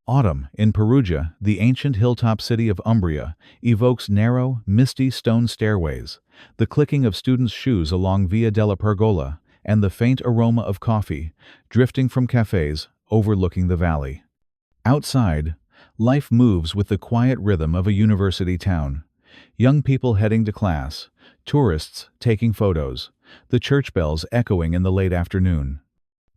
Autumn, in Perugia, the ancient hilltop city of Umbria, evokes narrow, misty stone stairways, the clicking of students' shoes along Via della Pergola, and the faint aroma of coffee, drifting from cafes overlooking the valley. Outside, life moves with the quiet rhythm of a university town. Young people heading to class, tourists taking photos, the church bells echoing in the late afternoon.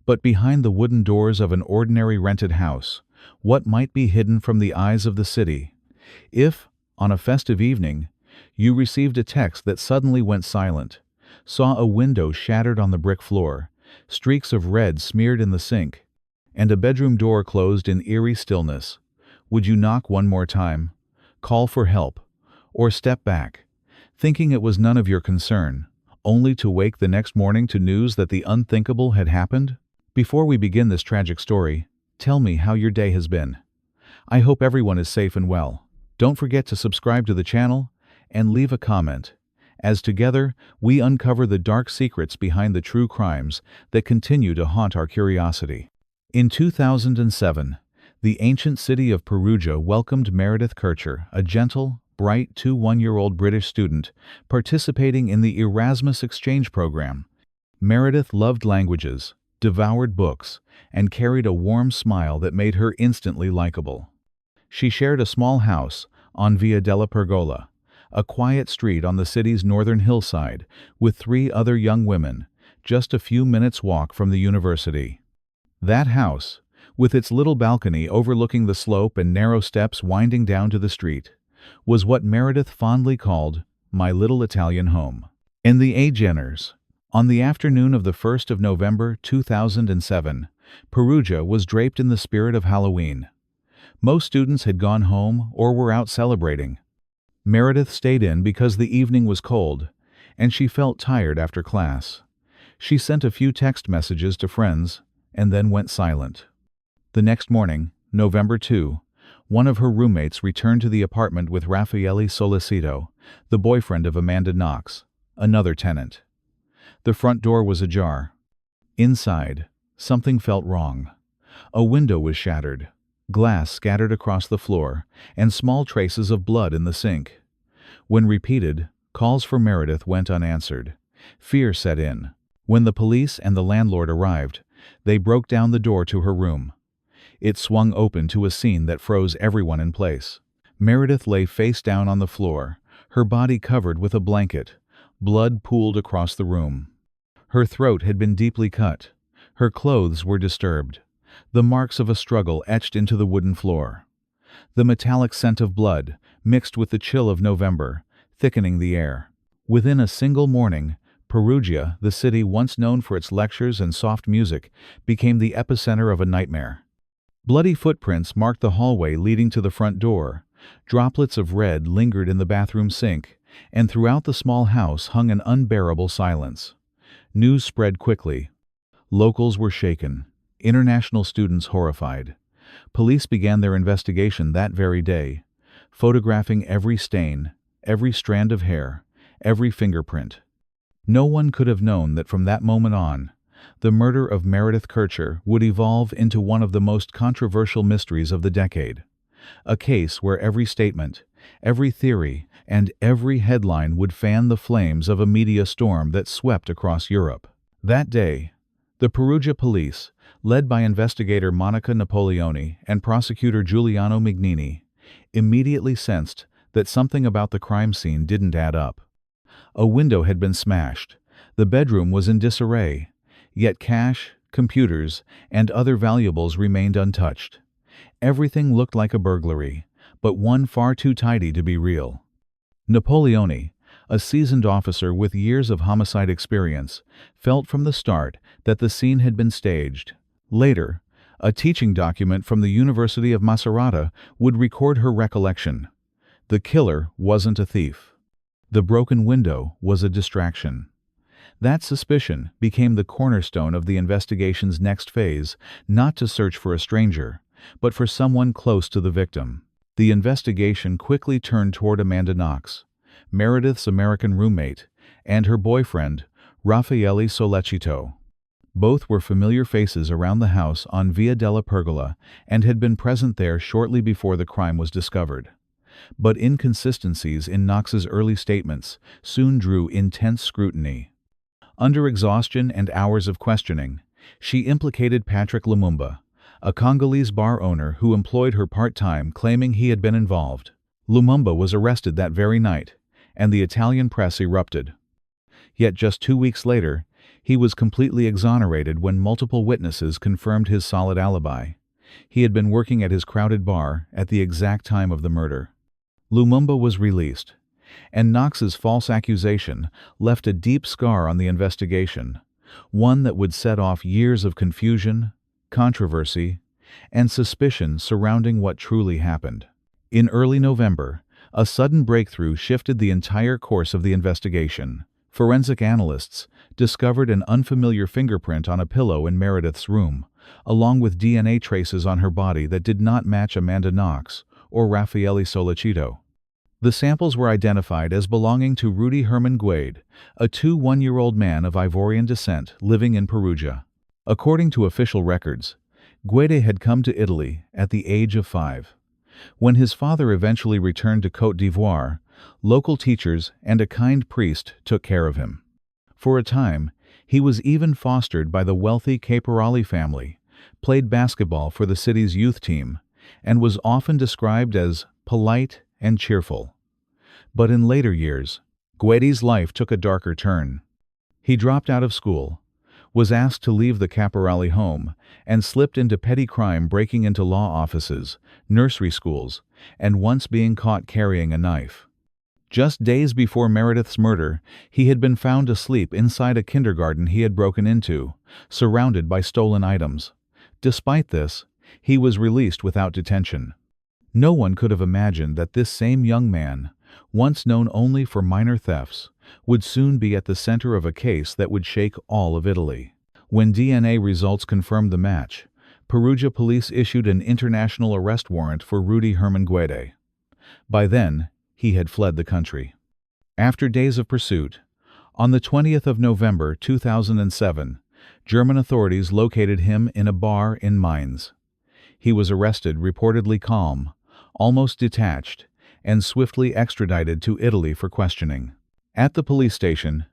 But behind the wooden doors of an ordinary rented house, what might be hidden from the eyes of the city? If, on a festive evening, you received a text that suddenly went silent, saw a window shattered on the brick floor, streaks of red smeared in the sink, and a bedroom door closed in eerie stillness, would you knock one more time, call for help, or step back, thinking it was none of your concern, only to wake the next morning to news that the unthinkable had happened? Before we begin this tragic story, tell me how your day has been. I hope everyone is safe and well. Don't forget to subscribe to the channel and leave a comment, as together we uncover the dark secrets behind the true crimes that continue to haunt our curiosity. In 2007, the ancient city of Perugia welcomed Meredith Kercher, a gentle, bright 21-year-old British student participating in the Erasmus exchange program. Meredith loved languages, devoured books, and carried a warm smile that made her instantly likable. She shared a small house on Via della Pergola, a quiet street on the city's northern hillside, with 3 other young women, just a few minutes' walk from the university. That house, with its little balcony overlooking the slope and narrow steps winding down to the street, was what Meredith fondly called my little Italian home. In the Ageners, on the afternoon of the 1st of November 2007, Perugia was draped in the spirit of Halloween. Most students had gone home or were out celebrating. Meredith stayed in because the evening was cold, and she felt tired after class. She sent a few text messages to friends and then went silent. The next morning, November 2, one of her roommates returned to the apartment with Raffaele Solicito, the boyfriend of Amanda Knox, another tenant. The front door was ajar. Inside, something felt wrong. A window was shattered, glass scattered across the floor, and small traces of blood in the sink. When repeated, calls for Meredith went unanswered. Fear set in. When the police and the landlord arrived, they broke down the door to her room. It swung open to a scene that froze everyone in place. Meredith lay face down on the floor, her body covered with a blanket. Blood pooled across the room. Her throat had been deeply cut. Her clothes were disturbed. The marks of a struggle etched into the wooden floor. The metallic scent of blood, mixed with the chill of November, thickening the air. Within a single morning, Perugia, the city once known for its lectures and soft music, became the epicenter of a nightmare. Bloody footprints marked the hallway leading to the front door. Droplets of red lingered in the bathroom sink, and throughout the small house hung an unbearable silence. News spread quickly. Locals were shaken, international students horrified. Police began their investigation that very day, photographing every stain, every strand of hair, every fingerprint. No one could have known that from that moment on, the murder of Meredith Kercher would evolve into one of the most controversial mysteries of the decade. A case where every statement, every theory, and every headline would fan the flames of a media storm that swept across Europe. That day, the Perugia police, led by investigator Monica Napoleoni and prosecutor Giuliano Mignini, immediately sensed that something about the crime scene didn't add up. A window had been smashed, the bedroom was in disarray, yet cash, computers, and other valuables remained untouched. Everything looked like a burglary, but one far too tidy to be real. Napoleoni, a seasoned officer with years of homicide experience, felt from the start that the scene had been staged. Later, a teaching document from the University of Macerata would record her recollection. The killer wasn't a thief. The broken window was a distraction. That suspicion became the cornerstone of the investigation's next phase, not to search for a stranger, but for someone close to the victim. The investigation quickly turned toward Amanda Knox, Meredith's American roommate, and her boyfriend, Raffaele Solicito. Both were familiar faces around the house on Via della Pergola and had been present there shortly before the crime was discovered. But inconsistencies in Knox's early statements soon drew intense scrutiny. Under exhaustion and hours of questioning, she implicated Patrick Lumumba, a Congolese bar owner who employed her part-time, claiming he had been involved. Lumumba was arrested that very night, and the Italian press erupted. Yet just 2 weeks later, he was completely exonerated when multiple witnesses confirmed his solid alibi. He had been working at his crowded bar at the exact time of the murder. Lumumba was released, and Knox's false accusation left a deep scar on the investigation, one that would set off years of confusion, controversy, and suspicion surrounding what truly happened. In early November, a sudden breakthrough shifted the entire course of the investigation. Forensic analysts discovered an unfamiliar fingerprint on a pillow in Meredith's room, along with DNA traces on her body that did not match Amanda Knox or Raffaele Sollecito. The samples were identified as belonging to Rudy Herman Guede, a 21-year-old man of Ivorian descent living in Perugia. According to official records, Guede had come to Italy at the age of 5. When his father eventually returned to Côte d'Ivoire, local teachers and a kind priest took care of him. For a time, he was even fostered by the wealthy Caporali family, played basketball for the city's youth team, and was often described as polite and cheerful. But in later years, Guede's life took a darker turn. He dropped out of school, was asked to leave the Caporali home, and slipped into petty crime, breaking into law offices, nursery schools, and once being caught carrying a knife. Just days before Meredith's murder, he had been found asleep inside a kindergarten he had broken into, surrounded by stolen items. Despite this, he was released without detention. No one could have imagined that this same young man, once known only for minor thefts, would soon be at the center of a case that would shake all of Italy. When DNA results confirmed the match, Perugia police issued an international arrest warrant for Rudy Herman Guede. By then, he had fled the country. After days of pursuit, on the 20th of November 2007, German authorities located him in a bar in Mainz. He was arrested, reportedly calm, almost detached, and swiftly extradited to Italy for questioning. At the police station,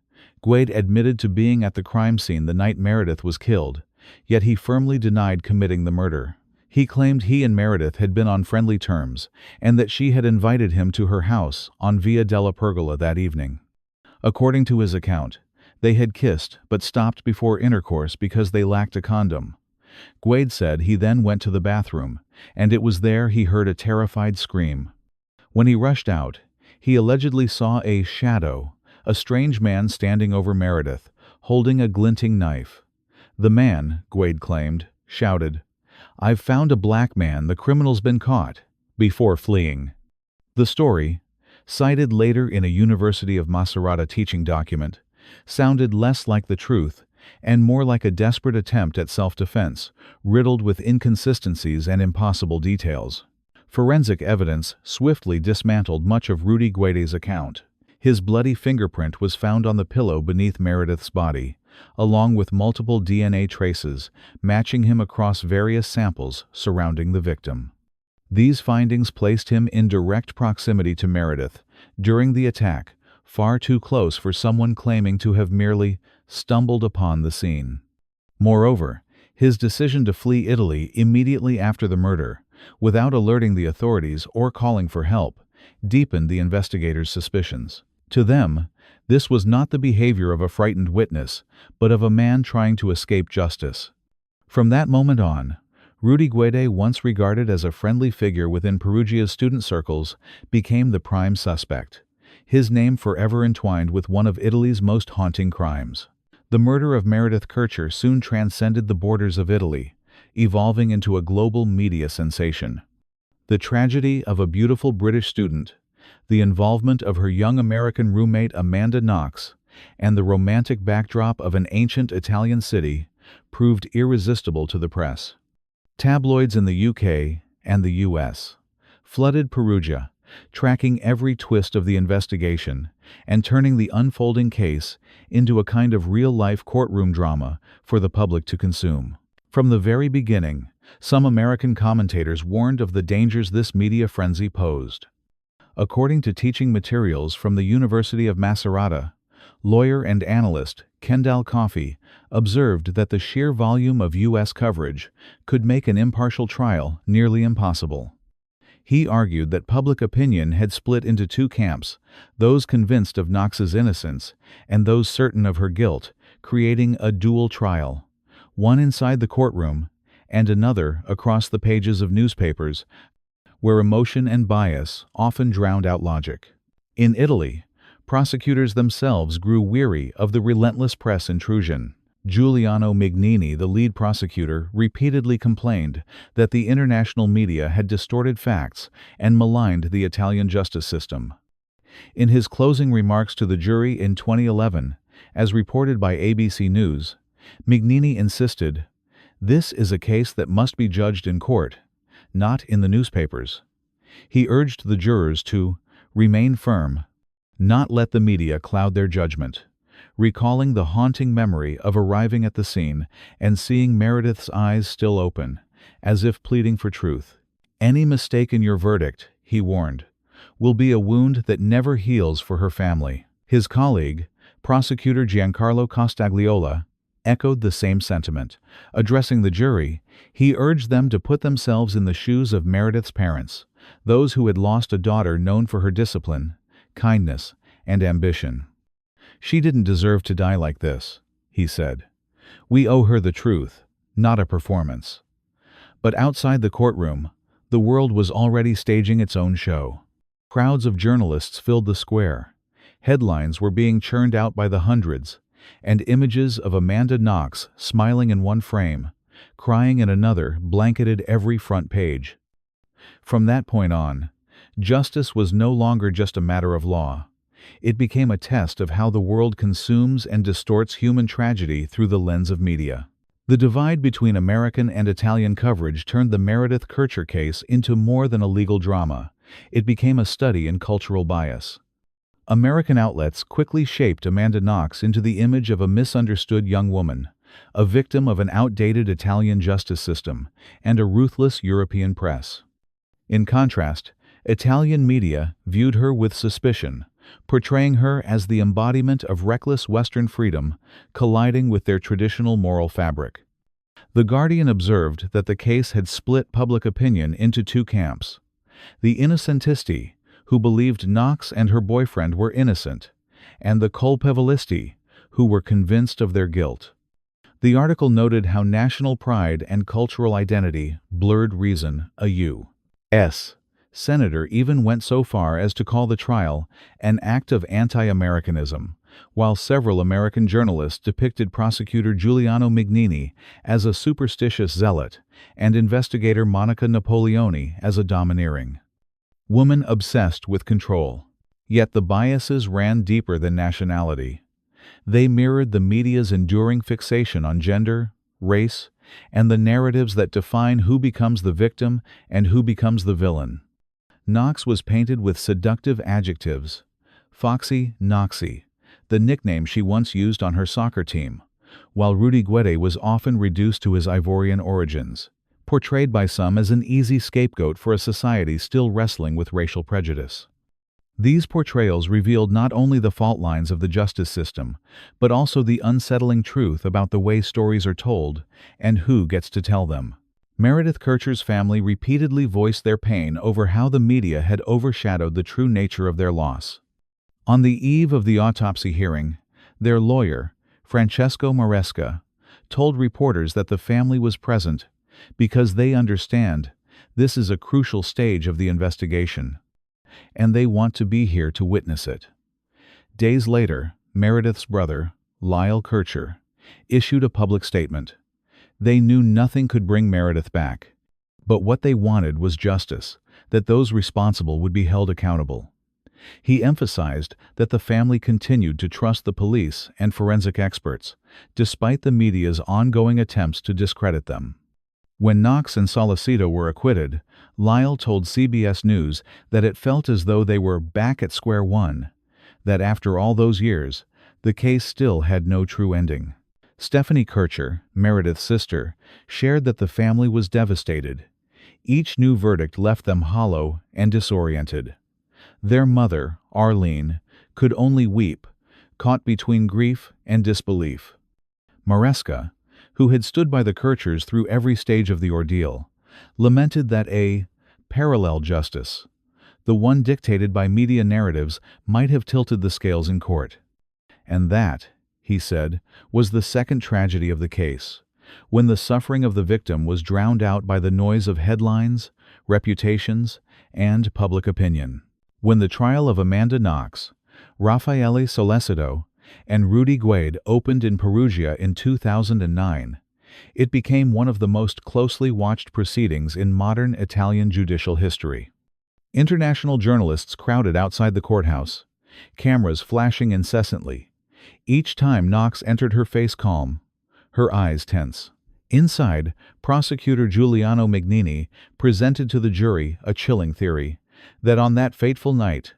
Guede admitted to being at the crime scene the night Meredith was killed, yet he firmly denied committing the murder. He claimed he and Meredith had been on friendly terms, and that she had invited him to her house on Via della Pergola that evening. According to his account, they had kissed but stopped before intercourse because they lacked a condom. Guede said he then went to the bathroom, and it was there he heard a terrified scream. When he rushed out, he allegedly saw a shadow, a strange man standing over Meredith, holding a glinting knife. The man, Guede claimed, shouted, "I've found a black man, the criminal's been caught," before fleeing. The story, cited later in a University of Macerata teaching document, sounded less like the truth and more like a desperate attempt at self-defense, riddled with inconsistencies and impossible details. Forensic evidence swiftly dismantled much of Rudy Guede's account. His bloody fingerprint was found on the pillow beneath Meredith's body, along with multiple DNA traces matching him across various samples surrounding the victim. These findings placed him in direct proximity to Meredith during the attack, far too close for someone claiming to have merely stumbled upon the scene. Moreover, his decision to flee Italy immediately after the murder, without alerting the authorities or calling for help, deepened the investigators' suspicions. To them, this was not the behavior of a frightened witness, but of a man trying to escape justice. From that moment on, Rudy Guede, once regarded as a friendly figure within Perugia's student circles, became the prime suspect, his name forever entwined with one of Italy's most haunting crimes. The murder of Meredith Kercher soon transcended the borders of Italy, evolving into a global media sensation. The tragedy of a beautiful British student, the involvement of her young American roommate Amanda Knox, and the romantic backdrop of an ancient Italian city proved irresistible to the press. Tabloids in the UK and the US flooded Perugia, tracking every twist of the investigation and turning the unfolding case into a kind of real-life courtroom drama for the public to consume. From the very beginning, some American commentators warned of the dangers this media frenzy posed. According to teaching materials from the University of Macerata, lawyer and analyst Kendall Coffey observed that the sheer volume of U.S. coverage could make an impartial trial nearly impossible. He argued that public opinion had split into two camps, those convinced of Knox's innocence and those certain of her guilt, creating a dual trial, one inside the courtroom and another across the pages of newspapers, where emotion and bias often drowned out logic. In Italy, prosecutors themselves grew weary of the relentless press intrusion. Giuliano Mignini, the lead prosecutor, repeatedly complained that the international media had distorted facts and maligned the Italian justice system. In his closing remarks to the jury in 2011, as reported by ABC News, Mignini insisted, "This is a case that must be judged in court, not in the newspapers." He urged the jurors to remain firm, not let the media cloud their judgment, recalling the haunting memory of arriving at the scene and seeing Meredith's eyes still open, as if pleading for truth. "Any mistake in your verdict," he warned, "will be a wound that never heals for her family." His colleague, prosecutor Giancarlo Costagliola, echoed the same sentiment. Addressing the jury, he urged them to put themselves in the shoes of Meredith's parents, those who had lost a daughter known for her discipline, kindness, and ambition. "She didn't deserve to die like this," he said. "We owe her the truth, not a performance." But outside the courtroom, the world was already staging its own show. Crowds of journalists filled the square. Headlines were being churned out by the hundreds, and images of Amanda Knox smiling in one frame, crying in another blanketed every front page. From that point on, justice was no longer just a matter of law. It became a test of how the world consumes and distorts human tragedy through the lens of media. The divide between American and Italian coverage turned the Meredith Kercher case into more than a legal drama. It became a study in cultural bias. American outlets quickly shaped Amanda Knox into the image of a misunderstood young woman, a victim of an outdated Italian justice system, and a ruthless European press. In contrast, Italian media viewed her with suspicion, portraying her as the embodiment of reckless Western freedom colliding with their traditional moral fabric. The Guardian observed that the case had split public opinion into two camps: the innocentisti, who believed Knox and her boyfriend were innocent, and the colpevolisti, who were convinced of their guilt. The article noted how national pride and cultural identity blurred reason. A U.S. senator even went so far as to call the trial an act of anti-Americanism, while several American journalists depicted prosecutor Giuliano Mignini as a superstitious zealot and investigator Monica Napoleoni as a domineering woman obsessed with control. Yet the biases ran deeper than nationality. They mirrored the media's enduring fixation on gender, race, and the narratives that define who becomes the victim and who becomes the villain. Knox was painted with seductive adjectives: Foxy Knoxy, the nickname she once used on her soccer team, while Rudy Guede was often reduced to his Ivorian origins, portrayed by some as an easy scapegoat for a society still wrestling with racial prejudice. These portrayals revealed not only the fault lines of the justice system, but also the unsettling truth about the way stories are told and who gets to tell them. Meredith Kercher's family repeatedly voiced their pain over how the media had overshadowed the true nature of their loss. On the eve of the autopsy hearing, their lawyer, Francesco Maresca, told reporters that the family was present because they understand this is a crucial stage of the investigation, and they want to be here to witness it. Days later, Meredith's brother, Lyle Kercher, issued a public statement. They knew nothing could bring Meredith back, but what they wanted was justice, that those responsible would be held accountable. He emphasized that the family continued to trust the police and forensic experts, despite the media's ongoing attempts to discredit them. When Knox and Solicito were acquitted, Lyle told CBS News that it felt as though they were back at square one, that after all those years, the case still had no true ending. Stephanie Kercher, Meredith's sister, shared that the family was devastated. Each new verdict left them hollow and disoriented. Their mother, Arlene, could only weep, caught between grief and disbelief. Maresca, who had stood by the Kerchers through every stage of the ordeal, lamented that a parallel justice, the one dictated by media narratives, might have tilted the scales in court. And that, he said, was the second tragedy of the case, when the suffering of the victim was drowned out by the noise of headlines, reputations, and public opinion. When the trial of Amanda Knox, Raffaele Solicito, and Rudy Guede opened in Perugia in 2009, it became one of the most closely watched proceedings in modern Italian judicial history. International journalists crowded outside the courthouse, cameras flashing incessantly. Each time Knox entered, her face calm, her eyes tense. Inside, prosecutor Giuliano Mignini presented to the jury a chilling theory that on that fateful night,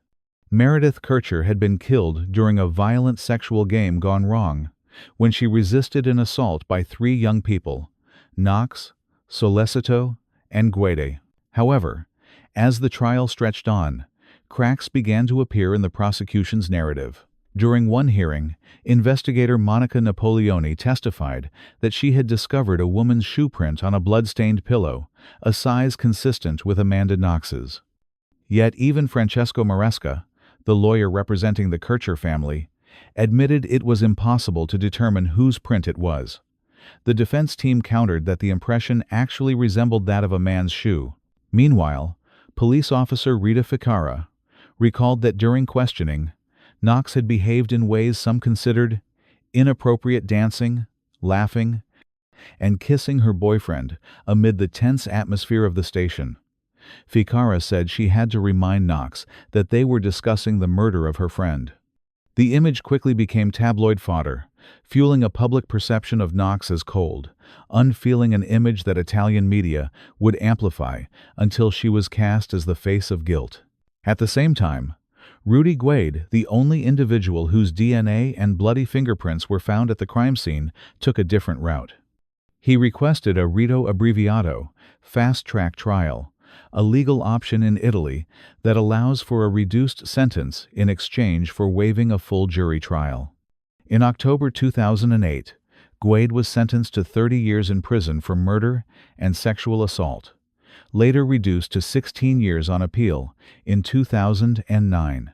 Meredith Kercher had been killed during a violent sexual game gone wrong, when she resisted an assault by three young people, Knox, Solicito, and Guede. However, as the trial stretched on, cracks began to appear in the prosecution's narrative. During one hearing, investigator Monica Napoleoni testified that she had discovered a woman's shoe print on a blood-stained pillow, a size consistent with Amanda Knox's. Yet even Francesco Maresca, the lawyer representing the Kercher family, admitted it was impossible to determine whose print it was. The defense team countered that the impression actually resembled that of a man's shoe. Meanwhile, police officer Rita Ficara recalled that during questioning, Knox had behaved in ways some considered inappropriate, dancing, laughing, and kissing her boyfriend amid the tense atmosphere of the station. Ficara said she had to remind Knox that they were discussing the murder of her friend. The image quickly became tabloid fodder, fueling a public perception of Knox as cold, unfeeling, an image that Italian media would amplify until she was cast as the face of guilt. At the same time, Rudy Guede, the only individual whose DNA and bloody fingerprints were found at the crime scene, took a different route. He requested a rito abbreviato, fast-track trial, a legal option in Italy that allows for a reduced sentence in exchange for waiving a full jury trial. In October 2008, Guede was sentenced to 30 years in prison for murder and sexual assault, later reduced to 16 years on appeal in 2009.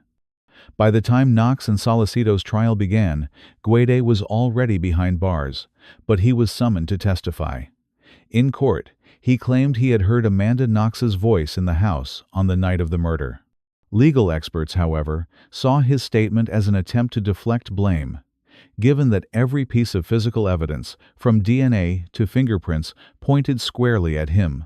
By the time Knox and Solicito's trial began, Guede was already behind bars, but he was summoned to testify. In court, he claimed he had heard Amanda Knox's voice in the house on the night of the murder. Legal experts, however, saw his statement as an attempt to deflect blame, given that every piece of physical evidence, from DNA to fingerprints, pointed squarely at him,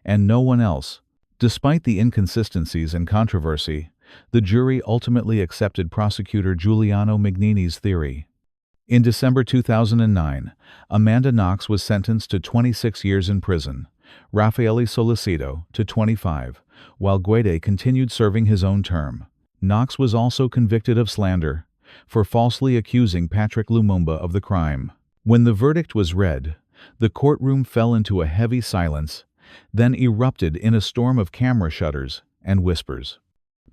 and no one else. Despite the inconsistencies and controversy, the jury ultimately accepted prosecutor Giuliano Mignini's theory. In December 2009, Amanda Knox was sentenced to 26 years in prison, Raffaele Solicito to 25, while Guede continued serving his own term. Knox was also convicted of slander for falsely accusing Patrick Lumumba of the crime. When the verdict was read, the courtroom fell into a heavy silence, then erupted in a storm of camera shutters and whispers.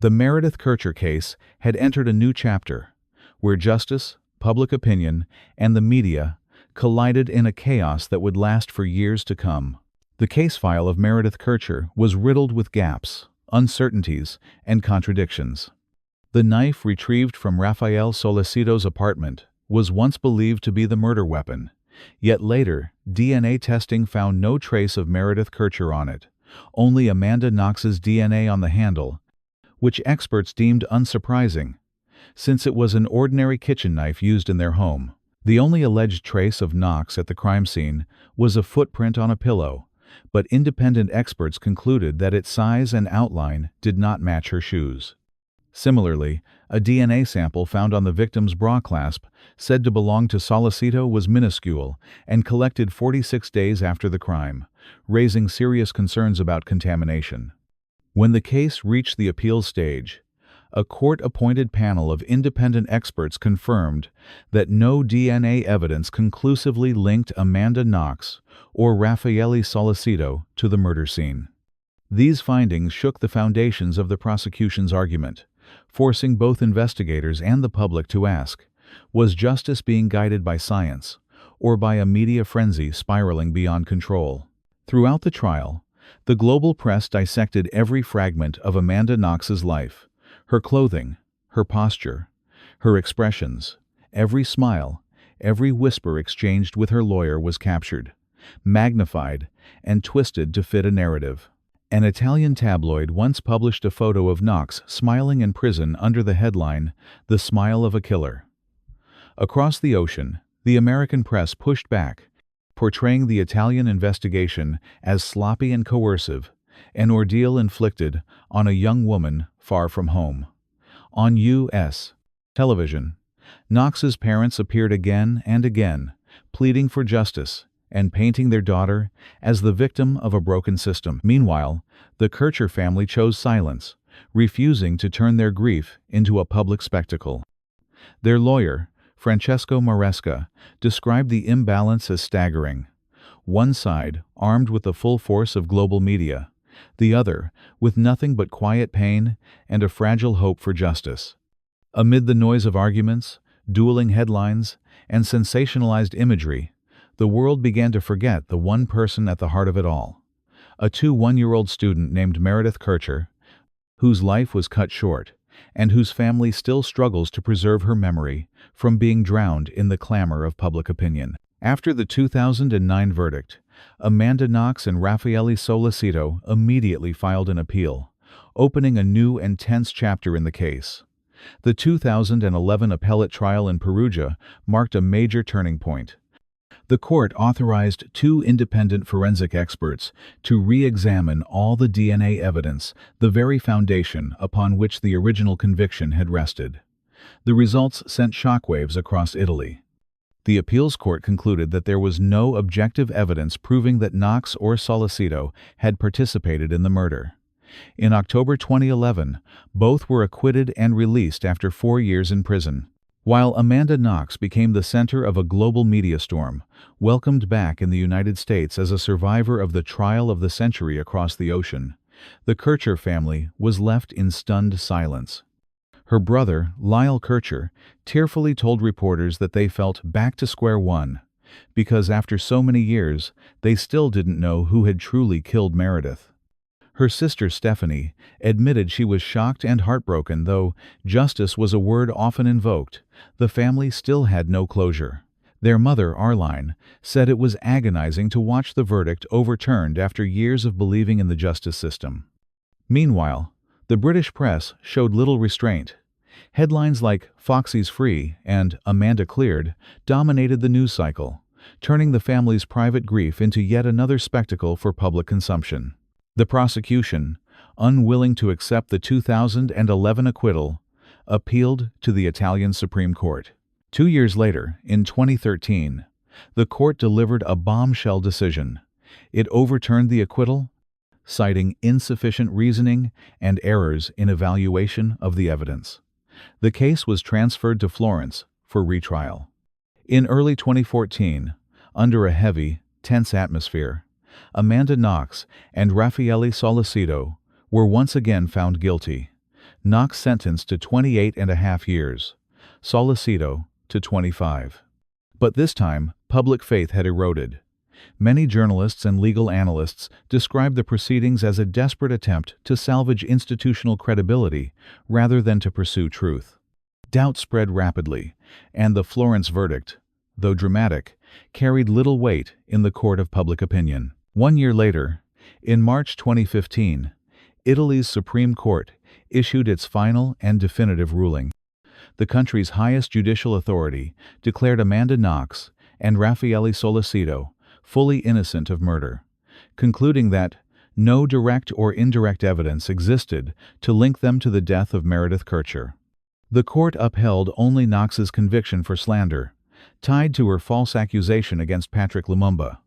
The Meredith Kercher case had entered a new chapter, where justice, public opinion, and the media collided in a chaos that would last for years to come. The case file of Meredith Kercher was riddled with gaps, uncertainties, and contradictions. The knife retrieved from Raffaele Solicito's apartment was once believed to be the murder weapon, yet later DNA testing found no trace of Meredith Kercher on it, only Amanda Knox's DNA on the handle, which experts deemed unsurprising, since it was an ordinary kitchen knife used in their home. The only alleged trace of Knox at the crime scene was a footprint on a pillow, but independent experts concluded that its size and outline did not match her shoes. Similarly, a DNA sample found on the victim's bra clasp, said to belong to Solicito, was minuscule and collected 46 days after the crime, raising serious concerns about contamination. When the case reached the appeals stage, a court-appointed panel of independent experts confirmed that no DNA evidence conclusively linked Amanda Knox or Raffaele Solicito to the murder scene. These findings shook the foundations of the prosecution's argument, forcing both investigators and the public to ask, was justice being guided by science, or by a media frenzy spiraling beyond control? Throughout the trial, the global press dissected every fragment of Amanda Knox's life, her clothing, her posture, her expressions. Every smile, every whisper exchanged with her lawyer was captured, magnified, and twisted to fit a narrative. An Italian tabloid once published a photo of Knox smiling in prison under the headline, "The Smile of a Killer." Across the ocean, the American press pushed back, portraying the Italian investigation as sloppy and coercive, an ordeal inflicted on a young woman far from home. On U.S. television, Knox's parents appeared again and again, pleading for justice and painting their daughter as the victim of a broken system. Meanwhile, the Kercher family chose silence, refusing to turn their grief into a public spectacle. Their lawyer, Francesco Maresca, described the imbalance as staggering. One side, armed with the full force of global media, the other, with nothing but quiet pain and a fragile hope for justice. Amid the noise of arguments, dueling headlines, and sensationalized imagery, the world began to forget the one person at the heart of it all. A 21-year-old student named Meredith Kercher, whose life was cut short, and whose family still struggles to preserve her memory from being drowned in the clamor of public opinion. After the 2009 verdict, Amanda Knox and Raffaele Solicito immediately filed an appeal, opening a new and tense chapter in the case. The 2011 appellate trial in Perugia marked a major turning point. The court authorized 2 independent forensic experts to re-examine all the DNA evidence, the very foundation upon which the original conviction had rested. The results sent shockwaves across Italy. The appeals court concluded that there was no objective evidence proving that Knox or Solicito had participated in the murder. In October 2011, both were acquitted and released after 4 years in prison. While Amanda Knox became the center of a global media storm, welcomed back in the United States as a survivor of the trial of the century across the ocean, the Kercher family was left in stunned silence. Her brother, Lyle Kercher, tearfully told reporters that they felt back to square one, because after so many years, they still didn't know who had truly killed Meredith. Her sister Stephanie admitted she was shocked and heartbroken. Though justice was a word often invoked, the family still had no closure. Their mother, Arline, said it was agonizing to watch the verdict overturned after years of believing in the justice system. Meanwhile, the British press showed little restraint. Headlines like "Foxy's free" and "Amanda cleared" dominated the news cycle, turning the family's private grief into yet another spectacle for public consumption. The prosecution, unwilling to accept the 2011 acquittal, appealed to the Italian Supreme Court. 2 years later, in 2013, the court delivered a bombshell decision. It overturned the acquittal, citing insufficient reasoning and errors in evaluation of the evidence. The case was transferred to Florence for retrial. In early 2014, under a heavy, tense atmosphere, Amanda Knox and Raffaele Solicito were once again found guilty. Knox sentenced to 28.5 years, Solicito to 25. But this time, public faith had eroded. Many journalists and legal analysts described the proceedings as a desperate attempt to salvage institutional credibility rather than to pursue truth. Doubt spread rapidly, and the Florence verdict, though dramatic, carried little weight in the court of public opinion. 1 year later, in March 2015, Italy's Supreme Court issued its final and definitive ruling. The country's highest judicial authority declared Amanda Knox and Raffaele Solicito fully innocent of murder, concluding that no direct or indirect evidence existed to link them to the death of Meredith Kercher. The court upheld only Knox's conviction for slander, tied to her false accusation against Patrick Lumumba.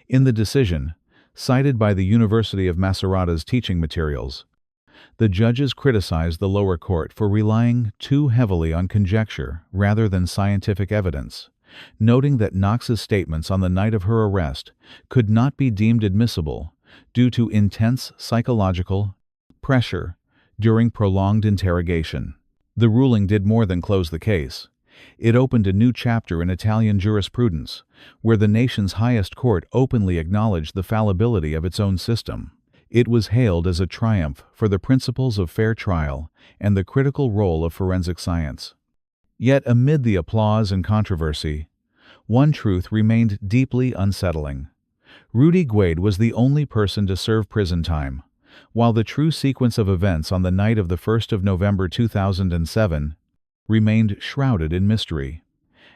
In the decision, cited by the University of Macerata's teaching materials. The judges criticized the lower court for relying too heavily on conjecture rather than scientific evidence, noting that Knox's statements on the night of her arrest could not be deemed admissible due to intense psychological pressure during prolonged interrogation. The ruling did more than close the case. It opened a new chapter in Italian jurisprudence, where the nation's highest court openly acknowledged the fallibility of its own system. It was hailed as a triumph for the principles of fair trial and the critical role of forensic science. Yet amid the applause and controversy, one truth remained deeply unsettling. Rudy Guede was the only person to serve prison time, while the true sequence of events on the night of the 1st of November 2007 remained shrouded in mystery.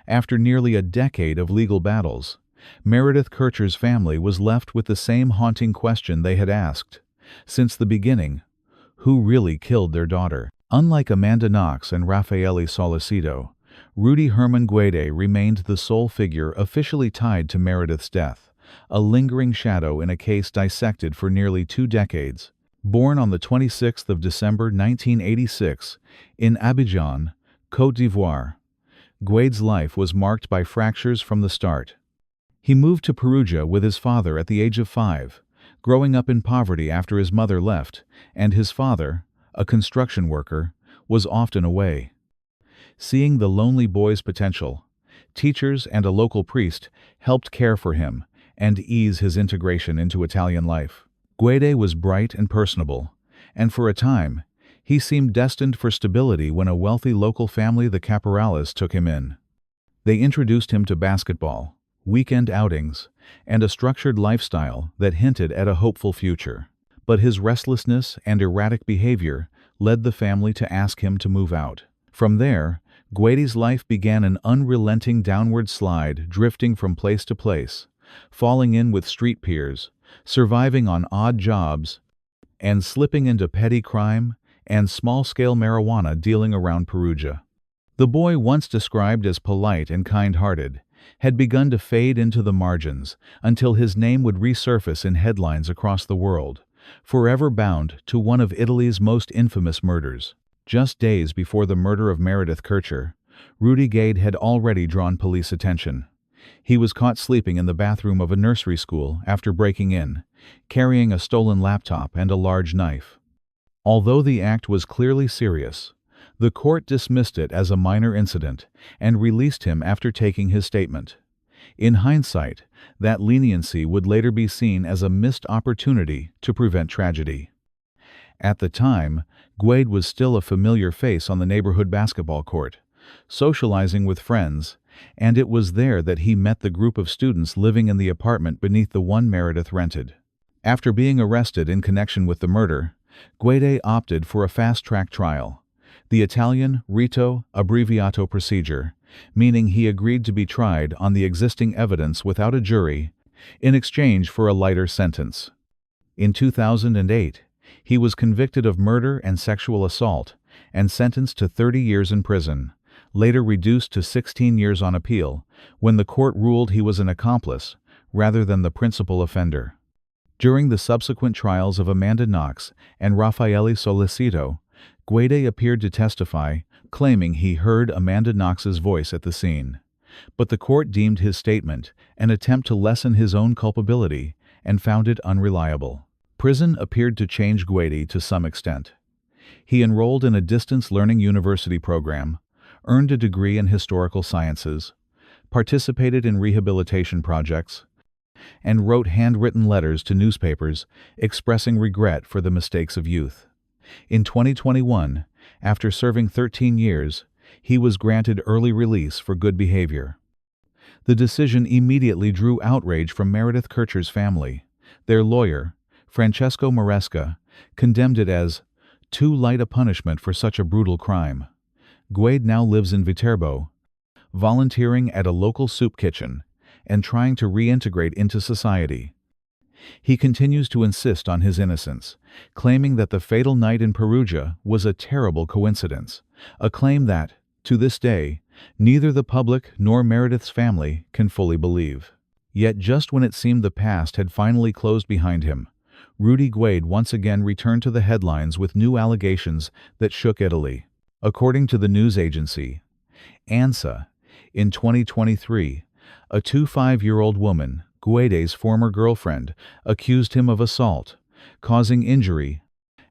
After nearly a decade of legal battles, Meredith Kercher's family was left with the same haunting question they had asked since the beginning: who really killed their daughter? Unlike Amanda Knox and Raffaele Solicito, Rudy Herman Guede remained the sole figure officially tied to Meredith's death, a lingering shadow in a case dissected for nearly 2 decades. Born on the 26th of December 1986 in Abidjan, Côte d'Ivoire, Guede's life was marked by fractures from the start. He moved to Perugia with his father at the age of 5, growing up in poverty after his mother left, and his father, a construction worker, was often away. Seeing the lonely boy's potential, teachers and a local priest helped care for him and ease his integration into Italian life. Guede was bright and personable, and for a time, he seemed destined for stability when a wealthy local family, the Caporales, took him in. They introduced him to basketball, weekend outings, and a structured lifestyle that hinted at a hopeful future. But his restlessness and erratic behavior led the family to ask him to move out. From there, Guede's life began an unrelenting downward slide, drifting from place to place, falling in with street peers, surviving on odd jobs, and slipping into petty crime and small-scale marijuana dealing around Perugia. The boy, once described as polite and kind-hearted, had begun to fade into the margins until his name would resurface in headlines across the world, forever bound to one of Italy's most infamous murders. Just days before the murder of Meredith Kercher, Rudy Guede had already drawn police attention. He was caught sleeping in the bathroom of a nursery school after breaking in, carrying a stolen laptop and a large knife. Although the act was clearly serious, the court dismissed it as a minor incident and released him after taking his statement. In hindsight, that leniency would later be seen as a missed opportunity to prevent tragedy. At the time, Guede was still a familiar face on the neighborhood basketball court, socializing with friends, and it was there that he met the group of students living in the apartment beneath the one Meredith rented. After being arrested in connection with the murder, Guede opted for a fast-track trial, the Italian rito abbreviato procedure, meaning he agreed to be tried on the existing evidence without a jury in exchange for a lighter sentence. In 2008, he was convicted of murder and sexual assault and sentenced to 30 years in prison, later reduced to 16 years on appeal, when the court ruled he was an accomplice rather than the principal offender. During the subsequent trials of Amanda Knox and Raffaele Solicito, Guede appeared to testify, claiming he heard Amanda Knox's voice at the scene. But the court deemed his statement an attempt to lessen his own culpability and found it unreliable. Prison appeared to change Guede to some extent. He enrolled in a distance learning university program, earned a degree in historical sciences, participated in rehabilitation projects, and wrote handwritten letters to newspapers expressing regret for the mistakes of youth. In 2021, after serving 13 years, he was granted early release for good behavior. The decision immediately drew outrage from Meredith Kercher's family. Their lawyer, Francesco Maresca, condemned it as too light a punishment for such a brutal crime. Guede now lives in Viterbo, volunteering at a local soup kitchen and trying to reintegrate into society. He continues to insist on his innocence, claiming that the fatal night in Perugia was a terrible coincidence, a claim that, to this day, neither the public nor Meredith's family can fully believe. Yet just when it seemed the past had finally closed behind him, Rudy Guede once again returned to the headlines with new allegations that shook Italy. According to the news agency ANSA, in 2023, a 25-year-old woman, Guede's former girlfriend, accused him of assault, causing injury,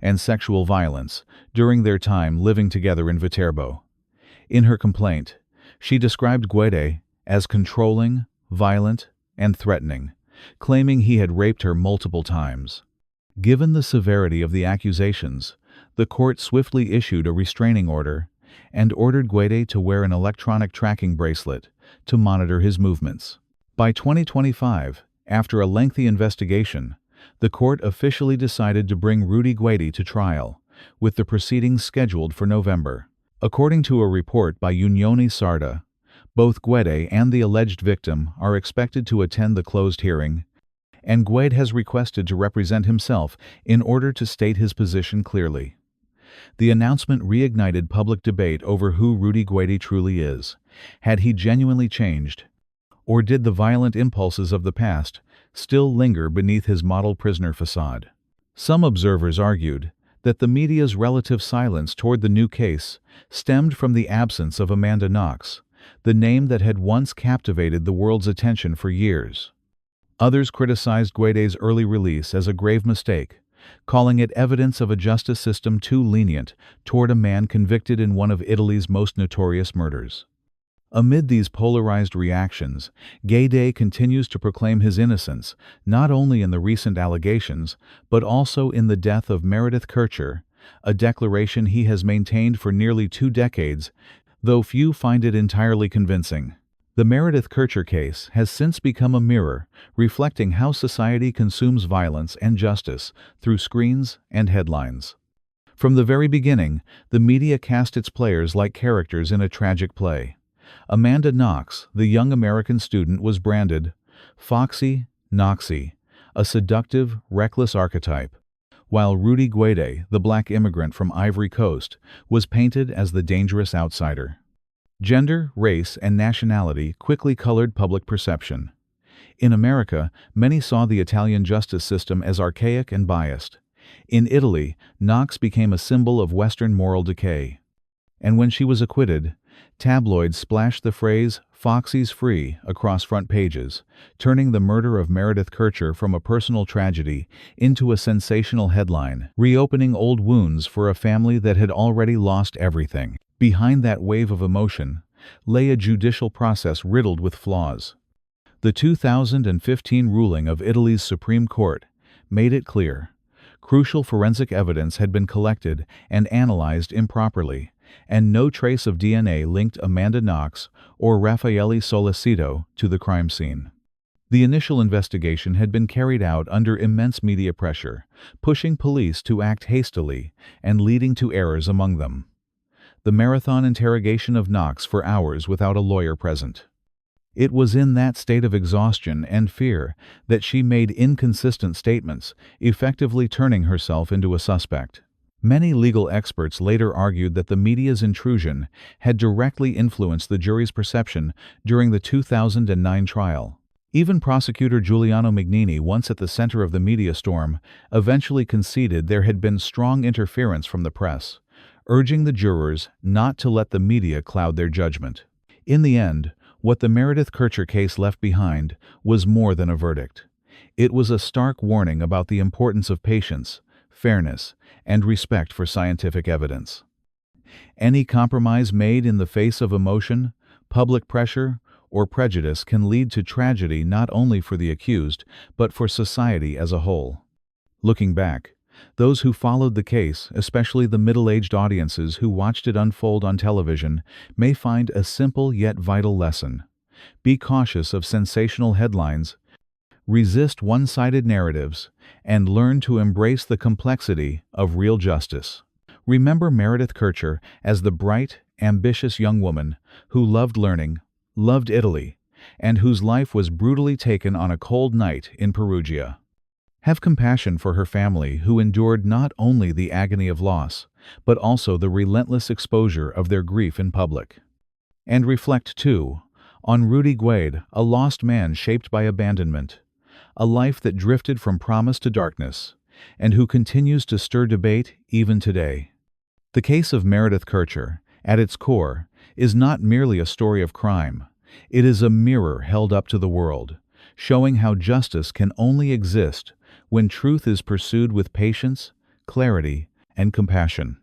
and sexual violence during their time living together in Viterbo. In her complaint, she described Guede as controlling, violent, and threatening, claiming he had raped her multiple times. Given the severity of the accusations, the court swiftly issued a restraining order and ordered Guede to wear an electronic tracking bracelet to monitor his movements. By 2025, after a lengthy investigation, the court officially decided to bring Rudy Guede to trial, with the proceedings scheduled for November. According to a report by Unione Sarda, both Guede and the alleged victim are expected to attend the closed hearing, and Guede has requested to represent himself in order to state his position clearly. The announcement reignited public debate over who Rudy Guede truly is. Had he genuinely changed? Or did the violent impulses of the past still linger beneath his model prisoner facade? Some observers argued that the media's relative silence toward the new case stemmed from the absence of Amanda Knox, the name that had once captivated the world's attention for years. Others criticized Guede's early release as a grave mistake, calling it evidence of a justice system too lenient toward a man convicted in one of Italy's most notorious murders. Amid these polarized reactions, Guede continues to proclaim his innocence, not only in the recent allegations, but also in the death of Meredith Kercher, a declaration he has maintained for nearly 2 decades, though few find it entirely convincing. The Meredith Kercher case has since become a mirror, reflecting how society consumes violence and justice through screens and headlines. From the very beginning, the media cast its players like characters in a tragic play. Amanda Knox, the young American student, was branded Foxy, Knoxy, a seductive, reckless archetype, while Rudy Guede, the black immigrant from Ivory Coast, was painted as the dangerous outsider. Gender, race, and nationality quickly colored public perception. In America, many saw the Italian justice system as archaic and biased. In Italy, Knox became a symbol of Western moral decay. And when she was acquitted, tabloids splashed the phrase, "Foxy's free," across front pages, turning the murder of Meredith Kercher from a personal tragedy into a sensational headline, reopening old wounds for a family that had already lost everything. Behind that wave of emotion lay a judicial process riddled with flaws. The 2015 ruling of Italy's Supreme Court made it clear. Crucial forensic evidence had been collected and analyzed improperly, and no trace of DNA linked Amanda Knox or Raffaele Solicito to the crime scene. The initial investigation had been carried out under immense media pressure, pushing police to act hastily and leading to errors among them. The marathon interrogation of Knox for hours without a lawyer present. It was in that state of exhaustion and fear that she made inconsistent statements, effectively turning herself into a suspect. Many legal experts later argued that the media's intrusion had directly influenced the jury's perception during the 2009 trial. Even prosecutor Giuliano Magnini, once at the center of the media storm, eventually conceded there had been strong interference from the press, urging the jurors not to let the media cloud their judgment. In the end, what the Meredith Kercher case left behind was more than a verdict. It was a stark warning about the importance of patience, fairness, and respect for scientific evidence. Any compromise made in the face of emotion, public pressure, or prejudice can lead to tragedy not only for the accused, but for society as a whole. Looking back, those who followed the case, especially the middle-aged audiences who watched it unfold on television, may find a simple yet vital lesson. Be cautious of sensational headlines, resist one-sided narratives, and learn to embrace the complexity of real justice. Remember Meredith Kercher as the bright, ambitious young woman who loved learning, loved Italy, and whose life was brutally taken on a cold night in Perugia. Have compassion for her family, who endured not only the agony of loss, but also the relentless exposure of their grief in public. And reflect, too, On Rudy Guade, a lost man shaped by abandonment, a life that drifted from promise to darkness, and who continues to stir debate even today. The case of Meredith Kercher, at its core, is not merely a story of crime. It is a mirror held up to the world, showing how justice can only exist when truth is pursued with patience, clarity, and compassion.